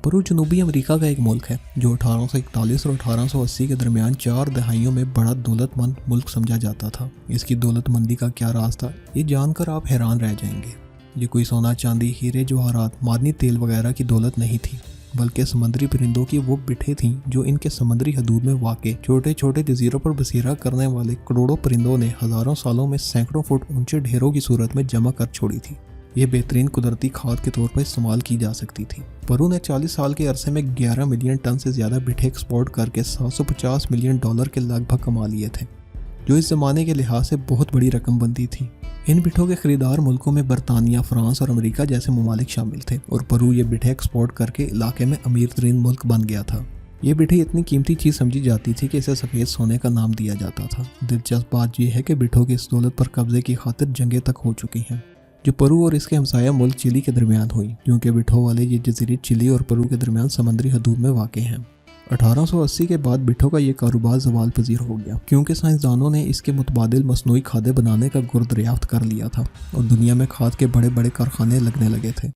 परु जनूबी अमेरिका का एक मुल्क है जो 1841 और 1880 के दरमियान 4 दहाइयों में बड़ा दौलतमंद मुल्क समझा जाता था। इसकी दौलतमंदी का क्या राज था, ये जानकर आप हैरान रह जाएंगे। ये कोई सोना चांदी, हीरे जवाहरात, मादनी तेल वगैरह की दौलत नहीं थी, बल्कि समुद्री परिंदों की वो बिठे थीं जो इनके समुद्री हदूद में वाक़े छोटे छोटे जजीरों पर बसेरा करने वाले करोड़ों परिंदों ने हज़ारों सालों में सैकड़ों फुट ऊंचे ढेरों की सूरत में जमा कर छोड़ी थी। ये बेहतरीन कुदरती खाद के तौर पर इस्तेमाल की जा सकती थी। परु ने 40 साल के अरसे में 11 मिलियन टन से ज़्यादा बिठे एक्सपोर्ट करके $750 मिलियन के लगभग कमा लिए थे, जो इस ज़माने के लिहाज से बहुत बड़ी रकम बनती थी। इन बिठों के खरीदार मुल्कों में बरतानिया, फ्रांस और अमेरिका जैसे ममालिक शामिल थे और परु ये बिठे एक्सपोर्ट करके इलाके में अमीर तरीन मुल्क बन गया था। ये बिठे इतनी कीमती चीज़ समझी जाती थी कि इसे सफ़ेद सोने का नाम दिया जाता था। दिलचस्प बात यह है कि बिठों की इस दौलत पर कब्जे की खातिर जंगें तक हो चुकी हैं, जो परु और इसके हमसाया मुल्क चिली के दरमियान हुई, क्योंकि बिठों वाले ये जजीरे चिली और परु के दरमियान समंदरी हदूद में वाक़ हैं। 1880 के बाद बिठों का ये कारोबार ज़वाल पजीर हो गया, क्योंकि साइंसदानों ने इसके मुतबादिल मसनूई खादें बनाने का गुर दरियाफ्त कर लिया था और दुनिया में खाद के बड़े बड़े कारखाने लगने लगे थे।